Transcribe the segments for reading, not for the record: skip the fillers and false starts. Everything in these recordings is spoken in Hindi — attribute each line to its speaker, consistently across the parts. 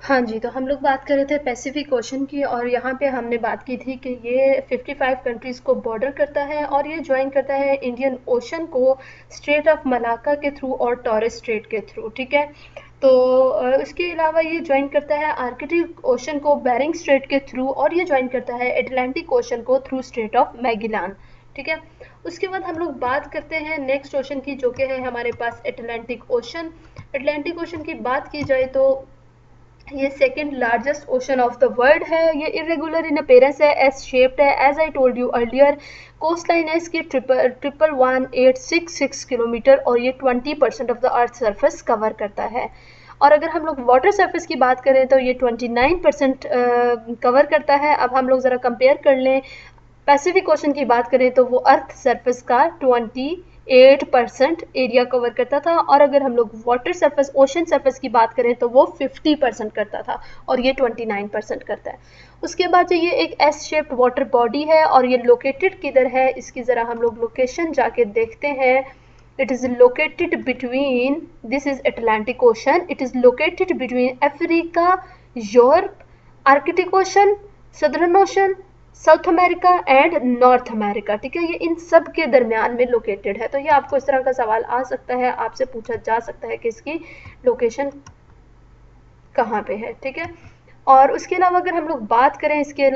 Speaker 1: हाँ जी, तो हम लोग बात कर रहे थे पैसिफिक ओशन की, और यहाँ पे हमने बात की थी कि ये 55 कंट्रीज़ को बॉर्डर करता है और ये जॉइन करता है इंडियन ओशन को स्ट्रेट ऑफ मलाक्का के थ्रू और टॉरेस स्ट्रेट के थ्रू, ठीक है। तो इसके अलावा ये जॉइन करता है आर्कटिक ओशन को बेरिंग स्ट्रेट के थ्रू, और ये जॉइन करता है एटलांटिक ओशन को थ्रू स्ट्रेट ऑफ मैगिलान, ठीक है। उसके बाद हम लोग बात करते हैं नेक्स्ट ओशन की, जो कि है हमारे पास एटलांटिक ओशन। एटलांटिक ओशन की बात की जाए तो ये second largest ocean of the world है। ये इरेगुलर इन अपीयरेंस है, एस शेप्ड है, as I told you earlier. Coast line है इसकी ट्रिपल 1866 किलोमीटर, और ये 20% of the earth surface cover करता है। और अगर हम लोग वाटर सरफेस की बात करें तो ये 29% कवर करता है। अब हम लोग ज़रा कंपेयर कर लें, पैसिफिक ओशन की बात करें तो वो अर्थ सरफेस का 28% एरिया कवर करता था, और अगर हम लोग वाटर सरफेस ओशन सरफेस की बात करें तो वो 50% करता था, और ये 29% करता है। उसके बाद ये एक एस शेप्ड वाटर बॉडी है, और ये लोकेटेड किधर है, इसकी ज़रा हम लोग लोकेशन जाके देखते हैं। It is located between, this is Atlantic ocean, it is located between Africa, Europe, Arctic ocean, southern ocean, south America and north America, ठीक है। ये इन सब के दरमियान में लोकेटेड है। तो ये आपको इस तरह का सवाल आ सकता है, आपसे पूछा जा सकता है कि इसकी लोकेशन कहाँ पे है, ठीक है। और उसके अलावा अगर हम लोग बात करें इसके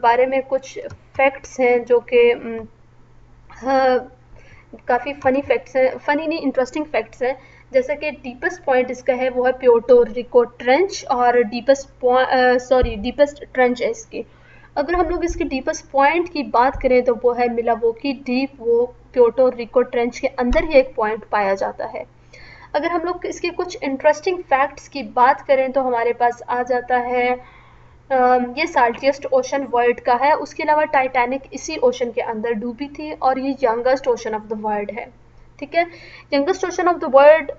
Speaker 1: बारे में, कुछ फैक्ट्स हैं जो कि काफ़ी फ़नी फैक्ट्स हैं, फ़नी नहीं इंटरेस्टिंग फैक्ट्स हैं। जैसे कि डीपेस्ट पॉइंट इसका है वो है प्योर्टो रिको ट्रेंच, और डीपेस्ट ट्रेंच है इसकी। अगर हम लोग इसके डीपेस्ट पॉइंट की बात करें तो वो है मिलावोकी डीप, वो प्योर्टो रिको ट्रेंच के अंदर ही एक पॉइंट पाया जाता है। अगर हम लोग इसके कुछ इंटरेस्टिंग फैक्ट्स की बात करें तो हमारे पास आ जाता है, ये साल्टिएस्ट ओशन वर्ल्ड का है। उसके अलावा टाइटैनिक इसी ओशन के अंदर डूबी थी, और ये youngest ocean of the world है, ठीक है। Youngest ocean of the world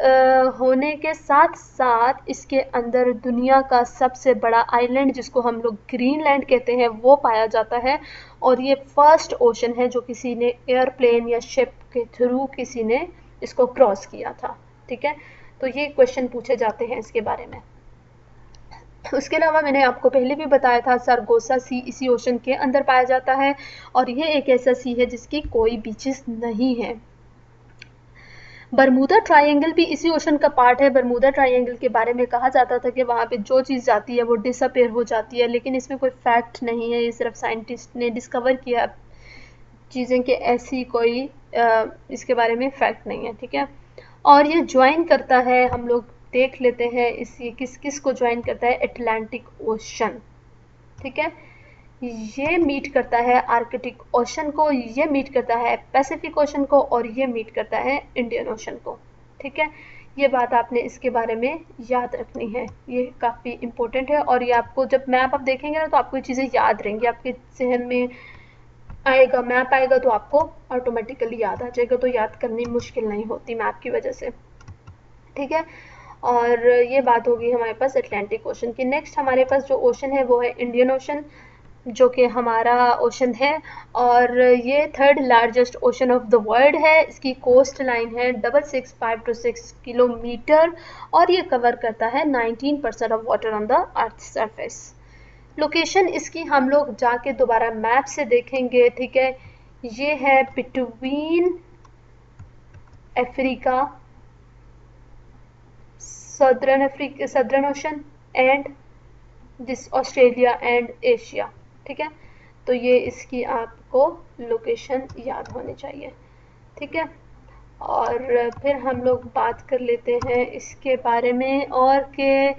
Speaker 1: होने के साथ साथ इसके अंदर दुनिया का सबसे बड़ा आइलैंड, जिसको हम लोग ग्रीनलैंड कहते हैं, वो पाया जाता है। और ये फर्स्ट ओशन है जो किसी ने एयरप्लेन या शिप के थ्रू किसी ने इसको क्रॉस किया था, ठीक है। तो ये क्वेश्चन पूछे जाते हैं इसके बारे में। उसके अलावा मैंने आपको पहले भी बताया था, सरगोसा सी इसी ओशन के अंदर पाया जाता है, और ये एक ऐसा सी है जिसकी कोई बीचेस नहीं है। बरमूदा ट्रायंगल भी इसी ओशन का पार्ट है। बरमूदा ट्रायंगल के बारे में कहा जाता था कि वहाँ पे जो चीज़ जाती है वो डिसअपेयर हो जाती है, लेकिन इसमें कोई फैक्ट नहीं है, ये सिर्फ साइंटिस्ट ने डिस्कवर किया चीज़ें कि ऐसी कोई इसके बारे में फैक्ट नहीं है, ठीक है। और ये ज्वाइन करता है, हम लोग देख लेते हैं इसी किस किस को ज्वाइन करता है, अटलांटिक ओशन, ठीक है। ये मीट करता है आर्कटिक ओशन को, ये मीट करता है पैसिफिक ओशन को, और ये मीट करता है इंडियन ओशन को, ठीक है। ये बात आपने इसके बारे में याद रखनी है, ये काफ़ी इंपॉर्टेंट है। और ये आपको जब मैप आप देखेंगे ना तो आपको ये चीज़ें याद रहेंगी, आपके जहन में आएगा, मैप आएगा तो आपको ऑटोमेटिकली याद आ जाएगा, तो याद करनी मुश्किल नहीं होती मैप की वजह से, ठीक है। और ये बात होगी हमारे पास अटलांटिक ओशन की। नेक्स्ट हमारे पास जो ओशन है वो है इंडियन ओशन, जो कि हमारा ओशन है, और ये third largest ocean of the world है। इसकी कोस्ट लाइन है 66526 किलोमीटर, और ये कवर करता है 19% of water on the earth surface. Location इसकी हम लोग जाके दोबारा मैप से देखेंगे, ठीक है। ये है between Africa, southern ocean and this Australia and Asia, ठीक है। तो ये इसकी आपको लोकेशन याद होनी चाहिए, ठीक है। और फिर हम लोग बात कर लेते हैं इसके बारे में, और कि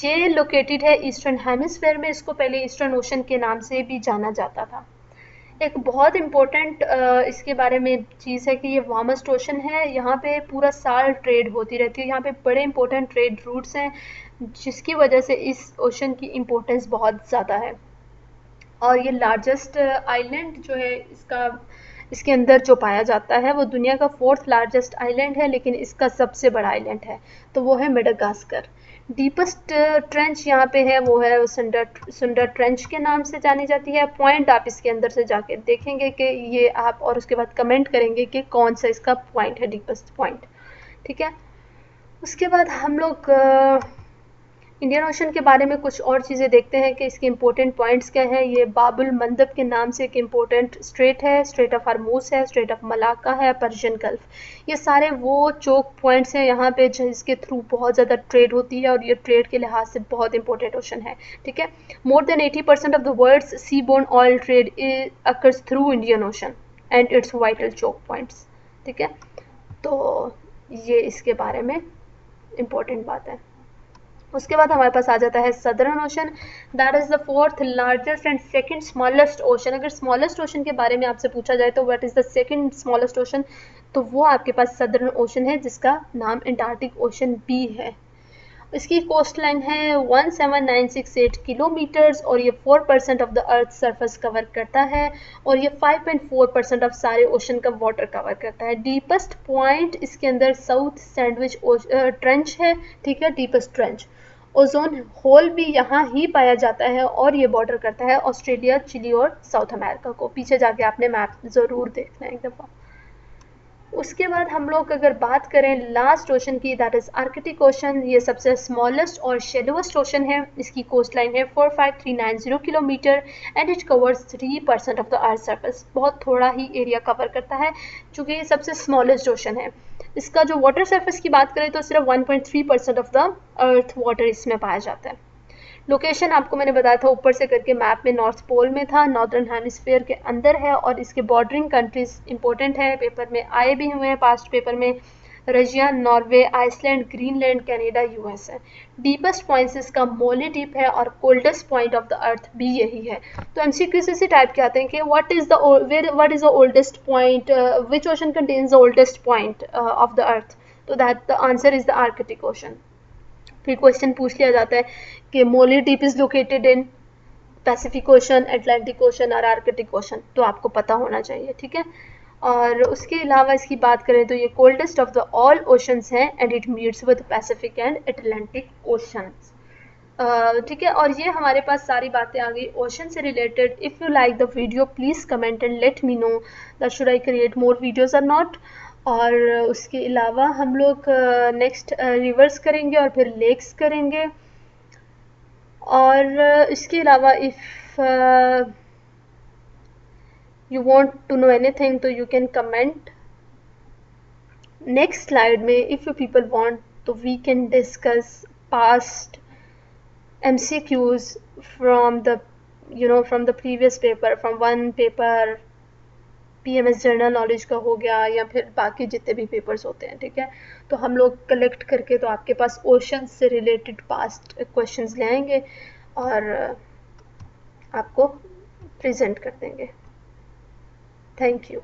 Speaker 1: ये लोकेटेड है ईस्टर्न हेमिस्फेयर में। इसको पहले ईस्टर्न ओशन के नाम से भी जाना जाता था। एक बहुत इम्पोर्टेंट इसके बारे में चीज़ है कि ये वार्मेस्ट ओशन है, यहाँ पे पूरा साल ट्रेड होती रहती है, यहाँ पे बड़े इंपॉर्टेंट ट्रेड रूट्स हैं, जिसकी वजह से इस ओशन की इम्पोर्टेंस बहुत ज़्यादा है। और ये लार्जेस्ट आइलैंड जो है इसका, इसके अंदर जो पाया जाता है वो दुनिया का 4th लार्जेस्ट आइलैंड है, लेकिन इसका सबसे बड़ा आइलैंड है तो वो है मेडागास्कर। डीपेस्ट ट्रेंच यहाँ पे है वो है सुंडर ट्रेंच के नाम से जानी जाती है। पॉइंट आप इसके अंदर से जाके देखेंगे कि ये आप, और उसके बाद कमेंट करेंगे कि कौन सा इसका पॉइंट है, डीपेस्ट पॉइंट, ठीक है। उसके बाद हम लोग इंडियन ओशन के बारे में कुछ और चीज़ें देखते हैं कि इसके इम्पोर्टेंट पॉइंट्स क्या है। ये बाबुल मंदब के नाम से एक इम्पोर्टेंट स्ट्रेट है, स्ट्रेट ऑफ हार्मूज है, स्ट्रेट ऑफ मलाक्का है, पर्शियन गल्फ। ये सारे वो चोक पॉइंट्स हैं यहाँ पे जिसके थ्रू बहुत ज़्यादा ट्रेड होती है और ये ट्रेड के लिहाज से बहुत इंपॉर्टेंट ओशन है, ठीक है। More than 80% of the world's sea borne oil trade occurs through Indian Ocean and its vital choke points, ठीक है। तो ये इसके बारे में इम्पोर्टेंट बात है। उसके बाद हमारे पास आ जाता है southern ocean, that is the fourth largest and second smallest ocean. अगर स्मॉलेस्ट ओशन के बारे में आपसे पूछा जाए तो what is the second smallest ocean, तो वो आपके पास सदर्न ओशन है जिसका नाम अंटार्कटिक ओशन भी है। इसकी कोस्ट लाइन है 17968 किलोमीटर्स और ये 4% of the earth surface cover करता है और ये 5.4% ऑफ सारे ओशन का वाटर कवर करता है। डीपेस्ट पॉइंट इसके अंदर साउथ सैंडविच ट्रेंच है, ठीक है, डीपेस्ट ट्रेंच। ओजोन होल भी यहाँ ही पाया जाता है और ये बॉर्डर करता है ऑस्ट्रेलिया, चिली और साउथ अमेरिका को। पीछे जाके आपने मैप ज़रूर देखना है एक दफ़ा। उसके बाद हम लोग अगर बात करें लास्ट ओशन की, दैट इज़ आर्कटिक ओशन। ये सबसे स्मॉलेस्ट और शेलोवेस्ट ओशन है। इसकी कोस्ट लाइन है 45390 kilometre and it covers 3% of the earth surface. बहुत थोड़ा ही एरिया कवर करता है चूँकि ये सबसे स्मॉलेस्ट ओशन है। इसका जो वाटर सरफेस की बात करें तो सिर्फ 1.3% ऑफ द अर्थ वाटर इसमें पाया जाता है। लोकेशन आपको मैंने बताया था ऊपर से करके मैप में नॉर्थ पोल में था, नॉर्दर्न हेमिस्फीयर के अंदर है और इसके बॉर्डरिंग कंट्रीज इंपॉर्टेंट है, पेपर में आए भी हुए हैं पास्ट पेपर में। Russia, Norway, Iceland, Greenland, Canada, US है। डीपेस्ट पॉइंट्स इसका मोली डीप है और coldest point of the earth भी यही है। तो एमसीक्यूज इसी टाइप के आते हैं कि what is the oldest point, which ocean contains the oldest point of the earth, तो that the answer is the Arctic Ocean. फिर क्वेश्चन पूछ लिया जाता है कि Molloy Deep is located in Pacific Ocean, Atlantic Ocean और आर्कटिक ओशन, तो आपको पता होना चाहिए, ठीक है। और उसके अलावा इसकी बात करें तो ये coldest of the all oceans हैं and it meets with Pacific and Atlantic oceans, ठीक है। और ये हमारे पास सारी बातें आ गई ओशन से related. If you like the video please comment and let me know that should I create more videos और नॉट। और उसके अलावा हम लोग नेक्स्ट रिवर्स करेंगे और फिर लेक्स करेंगे। और इसके अलावा if you want to know anything तो you can comment. Next slide में इफ़ यू पीपल वांट तो we can discuss past MCQs from the from the previous paper, from one paper, PMS general knowledge का हो गया या फिर बाकी जितने भी पेपर्स होते हैं, ठीक है। तो हम लोग कलेक्ट करके तो आपके पास ओशन से रिलेटेड पास्ट क्वेश्चंस ले आएंगे और आपको प्रेजेंट कर देंगे। Thank you.